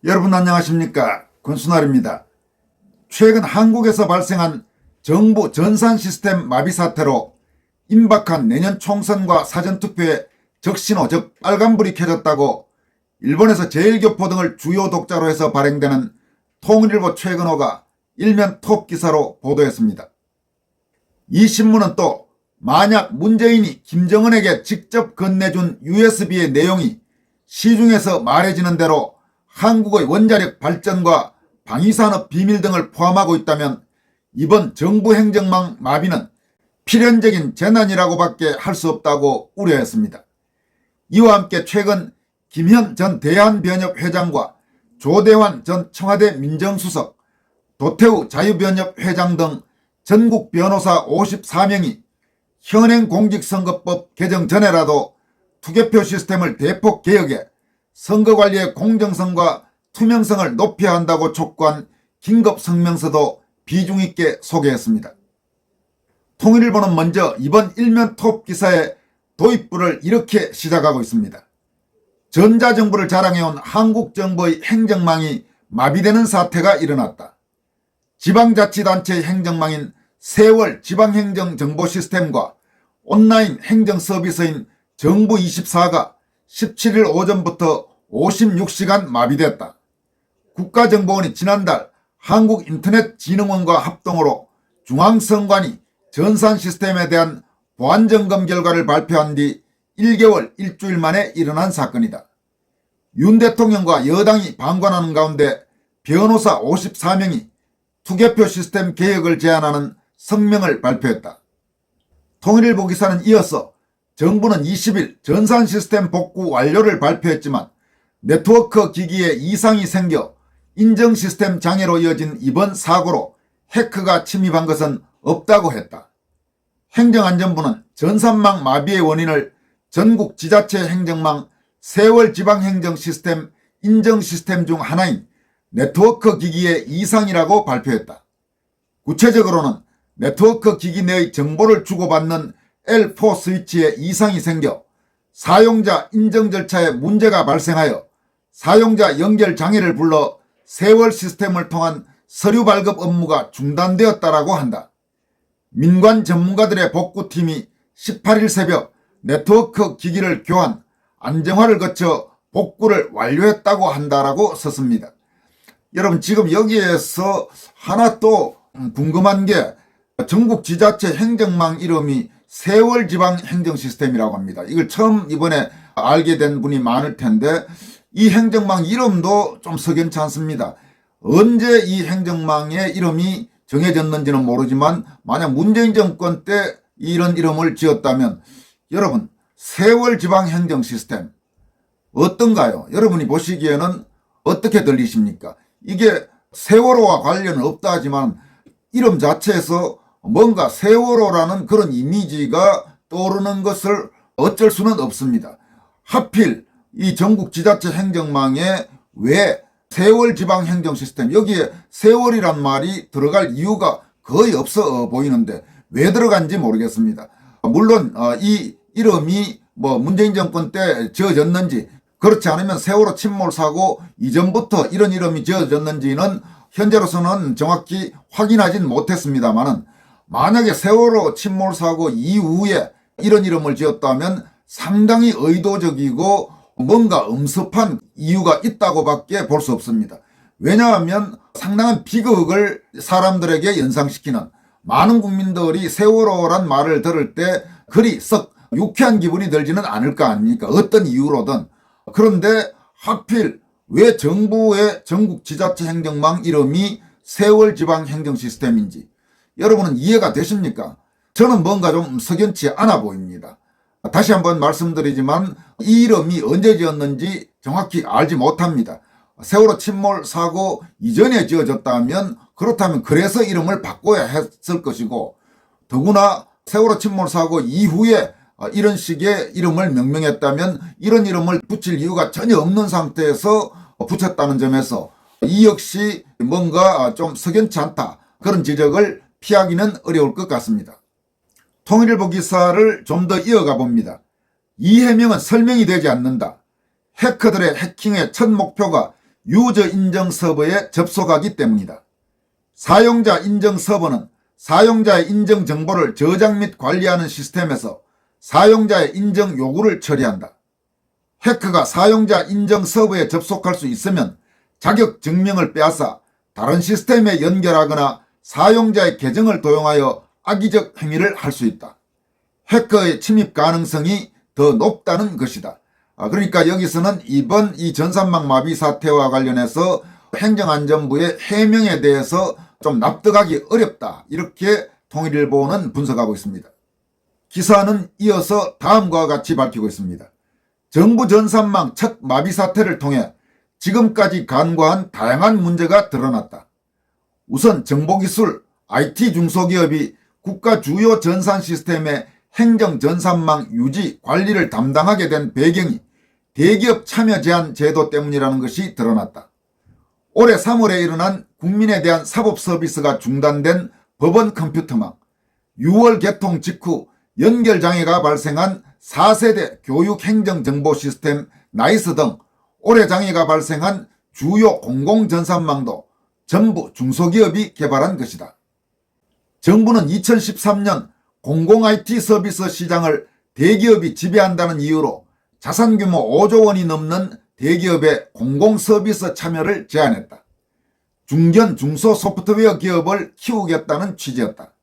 여러분 안녕하십니까? 권순알입니다. 최근 한국에서 발생한 정부 전산 시스템 마비 사태로 임박한 내년 총선과 사전투표에 적신호 즉 빨간불이 켜졌다고 일본에서 제일교포 등을 주요 독자로 해서 발행되는 통일일보 최근호가 일면 톱 기사로 보도했습니다. 이 신문은 또 만약 문재인이 김정은에게 직접 건네준 USB의 내용이 시중에서 말해지는 대로 한국의 원자력 발전과 방위산업 비밀 등을 포함하고 있다면 이번 정부 행정망 마비는 필연적인 재난이라고밖에 할 수 없다고 우려했습니다. 이와 함께 최근 김현 전 대한변협 회장과 조대환 전 청와대 민정수석, 도태우 자유변협 회장 등 전국 변호사 54명이 현행공직선거법 개정 전에라도 투개표 시스템을 대폭 개혁해 선거관리의 공정성과 투명성을 높여야 한다고 촉구한 긴급성명서도 비중 있게 소개했습니다. 통일일보는 먼저 이번 일면 톱 기사의 도입부를 이렇게 시작하고 있습니다. 전자정부를 자랑해온 한국정부의 행정망이 마비되는 사태가 일어났다. 지방자치단체의 행정망인 세월 지방행정정보시스템과 온라인 행정서비스인 정부24가 17일 오전부터 56시간 마비됐다. 국가정보원이 지난달 한국인터넷진흥원과 합동으로 중앙선관위 전산시스템에 대한 보안점검 결과를 발표한 뒤 1개월 1주일 만에 일어난 사건이다. 윤 대통령과 여당이 방관하는 가운데 변호사 54명이 투개표 시스템 개혁을 제안하는 성명을 발표했다. 통일일보 기사는 이어서 정부는 20일 전산 시스템 복구 완료를 발표했지만 네트워크 기기에 이상이 생겨 인정 시스템 장애로 이어진 이번 사고로 해커가 침입한 것은 없다고 했다. 행정안전부는 전산망 마비의 원인을 전국 지자체 행정망 세월 지방행정 시스템 인정 시스템 중 하나인 네트워크 기기의 이상이라고 발표했다. 구체적으로는 네트워크 기기 내의 정보를 주고받는 L4 스위치에 이상이 생겨 사용자 인정 절차에 문제가 발생하여 사용자 연결 장애를 불러 세월 시스템을 통한 서류 발급 업무가 중단되었다라고 한다. 민관 전문가들의 복구팀이 18일 새벽 네트워크 기기를 교환, 안정화를 거쳐 복구를 완료했다고 한다라고 썼습니다. 여러분 지금 여기에서 하나 또 궁금한 게 전국 지자체 행정망 이름이 세월 지방 행정 시스템이라고 합니다. 이걸 처음 이번에 알게 된 분이 많을 텐데 이 행정망 이름도 좀 석연치 않습니다. 언제 이 행정망의 이름이 정해졌는지는 모르지만 만약 문재인 정권 때 이런 이름을 지었다면 여러분 세월 지방 행정 시스템 어떤가요? 여러분이 보시기에는 어떻게 들리십니까? 이게 세월호와 관련은 없다 하지만 이름 자체에서 뭔가 세월호라는 그런 이미지가 떠오르는 것을 어쩔 수는 없습니다. 하필 이 전국 지자체 행정망에 왜 세월 지방 행정 시스템 여기에 세월이란 말이 들어갈 이유가 거의 없어 보이는데 왜 들어간지 모르겠습니다. 물론 이 이름이 문재인 정권 때 지어졌는지 그렇지 않으면 세월호 침몰 사고 이전부터 이런 이름이 지어졌는지는 현재로서는 정확히 확인하진 못했습니다만은 만약에 세월호 침몰 사고 이후에 이런 이름을 지었다면 상당히 의도적이고 뭔가 엄습한 이유가 있다고밖에 볼 수 없습니다. 왜냐하면 상당한 비극을 사람들에게 연상시키는 많은 국민들이 세월호란 말을 들을 때 그리 썩 유쾌한 기분이 들지는 않을 거 아닙니까? 어떤 이유로든. 그런데 하필 왜 정부의 전국 지자체 행정망 이름이 세월 지방 행정 시스템인지 여러분은 이해가 되십니까? 저는 뭔가 좀 석연치 않아 보입니다. 다시 한번 말씀드리지만 이 이름이 언제 지었는지 정확히 알지 못합니다. 세월호 침몰 사고 이전에 지어졌다면 그렇다면 그래서 이름을 바꿔야 했을 것이고 더구나 세월호 침몰 사고 이후에 이런 식의 이름을 명명했다면 이런 이름을 붙일 이유가 전혀 없는 상태에서 붙였다는 점에서 이 역시 뭔가 좀 석연치 않다 그런 지적을 피하기는 어려울 것 같습니다. 통일일보 기사를 좀 더 이어가 봅니다. 이 해명은 설명이 되지 않는다. 해커들의 해킹의 첫 목표가 유저 인증 서버에 접속하기 때문이다. 사용자 인증 서버는 사용자의 인증 정보를 저장 및 관리하는 시스템에서 사용자의 인증 요구를 처리한다. 해커가 사용자 인증 서버에 접속할 수 있으면 자격 증명을 빼앗아 다른 시스템에 연결하거나 사용자의 계정을 도용하여 악의적 행위를 할 수 있다. 해커의 침입 가능성이 더 높다는 것이다. 그러니까 여기서는 이번 이 전산망 마비 사태와 관련해서 행정안전부의 해명에 대해서 좀 납득하기 어렵다, 이렇게 통일일보는 분석하고 있습니다. 기사는 이어서 다음과 같이 밝히고 있습니다. 정부 전산망 첫 마비 사태를 통해 지금까지 간과한 다양한 문제가 드러났다. 우선 정보기술, IT 중소기업이 국가 주요 전산 시스템의 행정 전산망 유지, 관리를 담당하게 된 배경이 대기업 참여 제한 제도 때문이라는 것이 드러났다. 올해 3월에 일어난 국민에 대한 사법 서비스가 중단된 법원 컴퓨터망, 6월 개통 직후 연결장애가 발생한 4세대 교육행정정보 시스템 나이스 등 올해 장애가 발생한 주요 공공전산망도 전부 중소기업이 개발한 것이다. 정부는 2013년 공공 IT 서비스 시장을 대기업이 지배한다는 이유로 자산규모 5조 원이 넘는 대기업의 공공서비스 참여를 제한했다. 중견 중소 소프트웨어 기업을 키우겠다는 취지였다.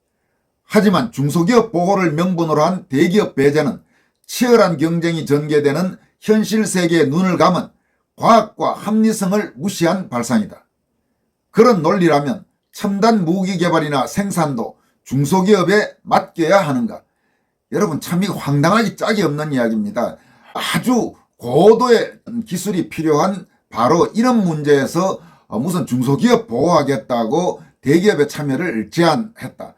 하지만 중소기업 보호를 명분으로 한 대기업 배제는 치열한 경쟁이 전개되는 현실 세계에 눈을 감은 과학과 합리성을 무시한 발상이다. 그런 논리라면 첨단 무기 개발이나 생산도 중소기업에 맡겨야 하는가? 여러분, 참 이거 황당하기 짝이 없는 이야기입니다. 아주 고도의 기술이 필요한 바로 이런 문제에서 무슨 중소기업 보호하겠다고 대기업의 참여를 제한했다.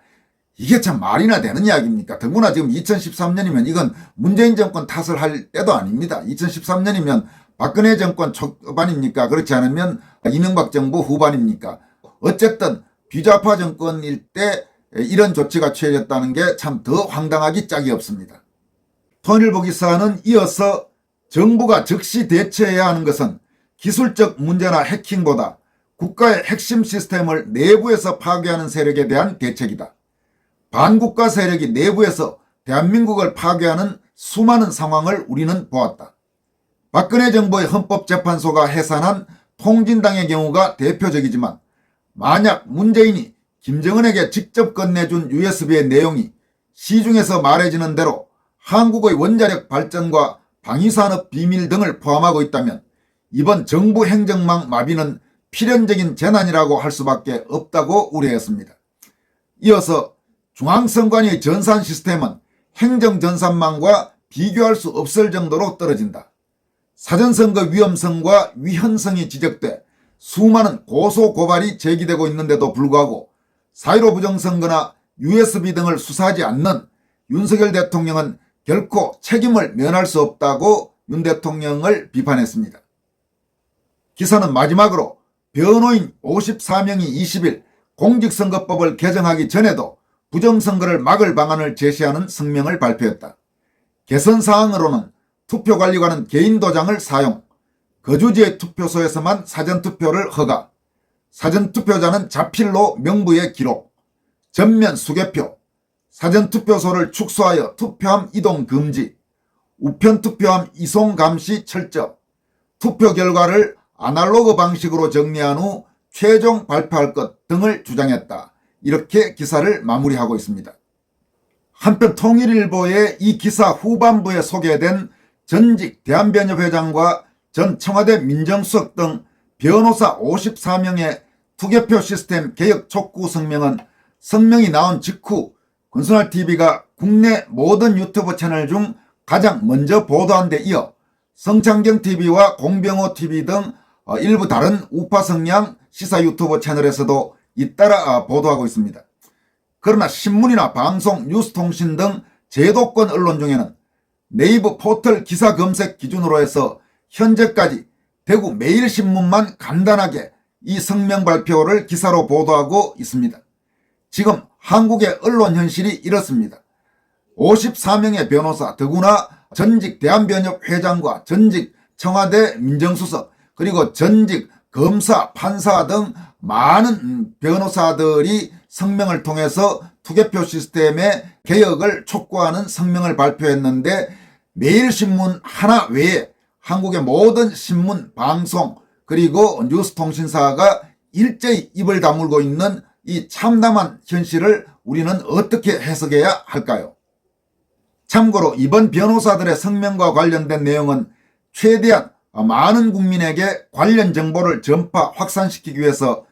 이게 참 말이나 되는 이야기입니까? 더구나 지금 2013년이면 이건 문재인 정권 탓을 할 때도 아닙니다. 2013년이면 박근혜 정권 초반입니까? 그렇지 않으면 이명박 정부 후반입니까? 어쨌든 비좌파 정권일 때 이런 조치가 취해졌다는 게 참 더 황당하기 짝이 없습니다. 통일보 기사는 이어서 정부가 즉시 대처해야 하는 것은 기술적 문제나 해킹보다 국가의 핵심 시스템을 내부에서 파괴하는 세력에 대한 대책이다. 반국가 세력이 내부에서 대한민국을 파괴하는 수많은 상황을 우리는 보았다. 박근혜 정부의 헌법재판소가 해산한 통진당의 경우가 대표적이지만 만약 문재인이 김정은에게 직접 건네준 USB의 내용이 시중에서 말해지는 대로 한국의 원자력 발전과 방위산업 비밀 등을 포함하고 있다면 이번 정부 행정망 마비는 필연적인 재난이라고 할 수밖에 없다고 우려했습니다. 이어서 중앙선관위의 전산 시스템은 행정전산망과 비교할 수 없을 정도로 떨어진다. 사전선거 위험성과 위헌성이 지적돼 수많은 고소 고발이 제기되고 있는데도 불구하고 4.15 부정선거나 USB 등을 수사하지 않는 윤석열 대통령은 결코 책임을 면할 수 없다고 윤 대통령을 비판했습니다. 기사는 마지막으로 변호인 54명이 20일 공직선거법을 개정하기 전에도 부정선거를 막을 방안을 제시하는 성명을 발표했다. 개선사항으로는 투표관리관은 개인도장을 사용, 거주지의 투표소에서만 사전투표를 허가, 사전투표자는 자필로 명부에 기록, 전면 수개표, 사전투표소를 축소하여 투표함 이동 금지, 우편투표함 이송 감시 철저, 투표 결과를 아날로그 방식으로 정리한 후 최종 발표할 것 등을 주장했다. 이렇게 기사를 마무리하고 있습니다. 한편 통일일보의 이 기사 후반부에 소개된 전직 대한변협회장과 전 청와대 민정수석 등 변호사 54명의 투개표 시스템 개혁 촉구 성명은 성명이 나온 직후 권순알TV가 국내 모든 유튜브 채널 중 가장 먼저 보도한 데 이어 성창경TV와 공병호TV 등 일부 다른 우파 성향 시사 유튜브 채널에서도 잇따라 보도하고 있습니다. 그러나 신문이나 방송, 뉴스통신 등 제도권 언론 중에는 네이버 포털 기사 검색 기준으로 해서 현재까지 대구 매일신문만 간단하게 이 성명 발표를 기사로 보도하고 있습니다. 지금 한국의 언론 현실이 이렇습니다. 54명의 변호사, 더구나 전직 대한변협 회장과 전직 청와대 민정수석, 그리고 전직 검사, 판사 등 많은 변호사들이 성명을 통해서 투개표 시스템의 개혁을 촉구하는 성명을 발표했는데, 매일신문 하나 외에 한국의 모든 신문, 방송 그리고 뉴스통신사가 일제히 입을 다물고 있는 이 참담한 현실을 우리는 어떻게 해석해야 할까요? 참고로 이번 변호사들의 성명과 관련된 내용은 최대한 많은 국민에게 관련 정보를 전파, 확산시키기 위해서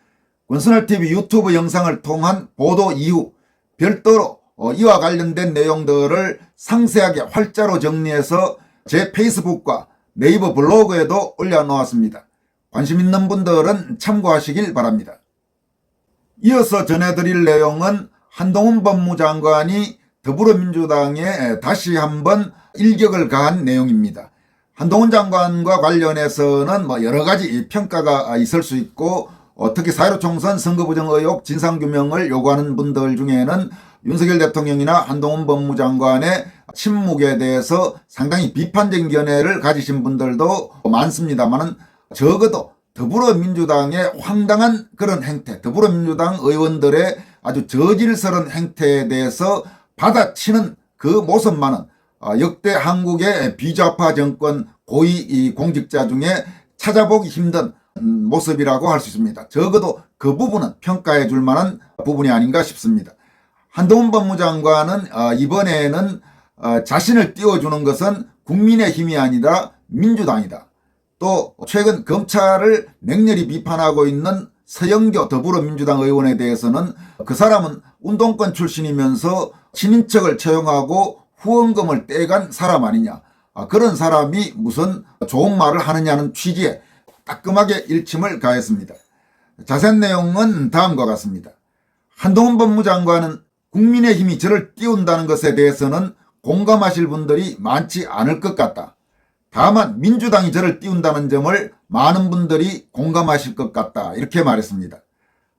권순알TV 유튜브 영상을 통한 보도 이후 별도로 이와 관련된 내용들을 상세하게 활자로 정리해서 제 페이스북과 네이버 블로그에도 올려놓았습니다. 관심 있는 분들은 참고하시길 바랍니다. 이어서 전해드릴 내용은 한동훈 법무장관이 더불어민주당에 다시 한번 일격을 가한 내용입니다. 한동훈 장관과 관련해서는 여러 가지 평가가 있을 수 있고, 특히 4.15 총선 선거부정 의혹 진상규명을 요구하는 분들 중에는 윤석열 대통령이나 한동훈 법무장관의 침묵에 대해서 상당히 비판적인 견해를 가지신 분들도 많습니다만, 적어도 더불어민주당의 황당한 그런 행태, 더불어민주당 의원들의 아주 저질스러운 행태에 대해서 받아치는 그 모습만은 역대 한국의 비좌파 정권 고위 공직자 중에 찾아보기 힘든 모습이라고 할 수 있습니다. 적어도 그 부분은 평가해 줄 만한 부분이 아닌가 싶습니다. 한동훈 법무장관은 이번에는 자신을 띄워주는 것은 국민의힘이 아니라 민주당이다. 또 최근 검찰을 맹렬히 비판하고 있는 서영교 더불어민주당 의원에 대해서는 그 사람은 운동권 출신이면서 친인척을 채용하고 후원금을 떼간 사람 아니냐, 그런 사람이 무슨 좋은 말을 하느냐는 취지에 따끔하게 일침을 가했습니다. 자세한 내용은 다음과 같습니다. 한동훈 법무장관은 국민의힘이 저를 띄운다는 것에 대해서는 공감하실 분들이 많지 않을 것 같다. 다만 민주당이 저를 띄운다는 점을 많은 분들이 공감하실 것 같다, 이렇게 말했습니다.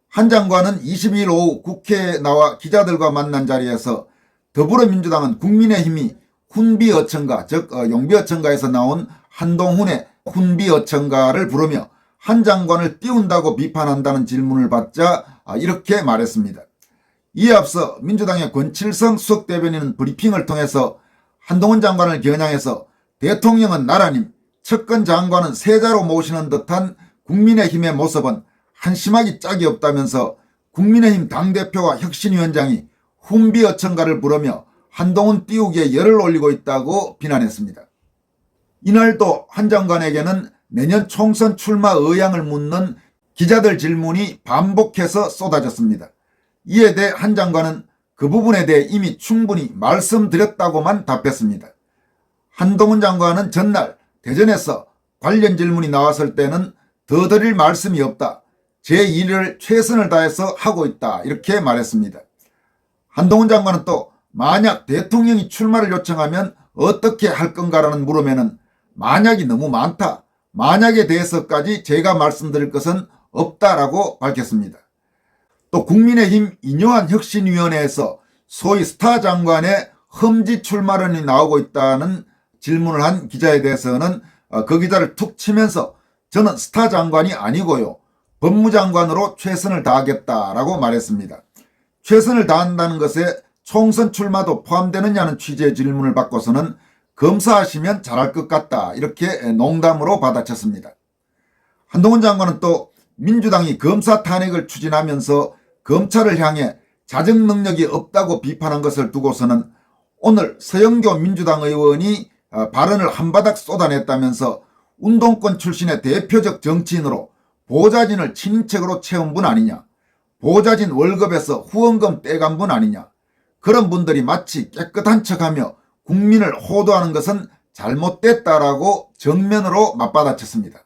한 장관은 22일 오후 국회에 나와 기자들과 만난 자리에서 더불어민주당은 국민의힘이 훈비어천가, 즉 용비어천가에서 나온 한동훈의 훈비어천가를 부르며 한 장관을 띄운다고 비판한다는 질문을 받자 이렇게 말했습니다. 이에 앞서 민주당의 권칠성 수석대변인은 브리핑을 통해서 한동훈 장관을 겨냥해서 대통령은 나라님, 측근 장관은 세자로 모시는 듯한 국민의힘의 모습은 한심하기 짝이 없다면서 국민의힘 당대표와 혁신위원장이 훈비어천가를 부르며 한동훈 띄우기에 열을 올리고 있다고 비난했습니다. 이날도 한 장관에게는 내년 총선 출마 의향을 묻는 기자들 질문이 반복해서 쏟아졌습니다. 이에 대해 한 장관은 그 부분에 대해 이미 충분히 말씀드렸다고만 답했습니다. 한동훈 장관은 전날 대전에서 관련 질문이 나왔을 때는 더 드릴 말씀이 없다. 제 일을 최선을 다해서 하고 있다, 이렇게 말했습니다. 한동훈 장관은 또 만약 대통령이 출마를 요청하면 어떻게 할 건가라는 물음에는 만약이 너무 많다. 만약에 대해서까지 제가 말씀드릴 것은 없다라고 밝혔습니다. 또 국민의힘 인요한 혁신위원회에서 소위 스타 장관의 험지 출마론이 나오고 있다는 질문을 한 기자에 대해서는 그 기자를 툭 치면서 저는 스타 장관이 아니고요, 법무장관으로 최선을 다하겠다라고 말했습니다. 최선을 다한다는 것에 총선 출마도 포함되느냐는 취지의 질문을 받고서는 검사하시면 잘할 것 같다, 이렇게 농담으로 받아쳤습니다. 한동훈 장관은 또 민주당이 검사 탄핵을 추진하면서 검찰을 향해 자정 능력이 없다고 비판한 것을 두고서는 오늘 서영교 민주당 의원이 발언을 한바닥 쏟아냈다면서 운동권 출신의 대표적 정치인으로 보좌진을 친인척으로 채운 분 아니냐, 보좌진 월급에서 후원금 떼간 분 아니냐, 그런 분들이 마치 깨끗한 척하며 국민을 호도하는 것은 잘못됐다라고 정면으로 맞받아쳤습니다.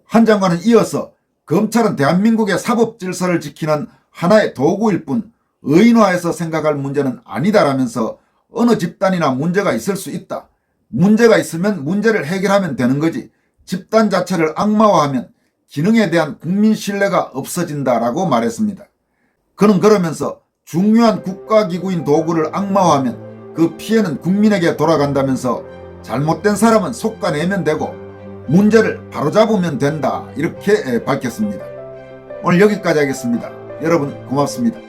한 장관은 이어서 검찰은 대한민국의 사법 질서를 지키는 하나의 도구일 뿐 의인화해서 생각할 문제는 아니다라면서 어느 집단이나 문제가 있을 수 있다. 문제가 있으면 문제를 해결하면 되는 거지. 집단 자체를 악마화하면 기능에 대한 국민 신뢰가 없어진다라고 말했습니다. 그는 그러면서 중요한 국가기구인 도구를 악마화하면 그 피해는 국민에게 돌아간다면서 잘못된 사람은 속아내면 되고 문제를 바로잡으면 된다, 이렇게 밝혔습니다. 오늘 여기까지 하겠습니다. 여러분 고맙습니다.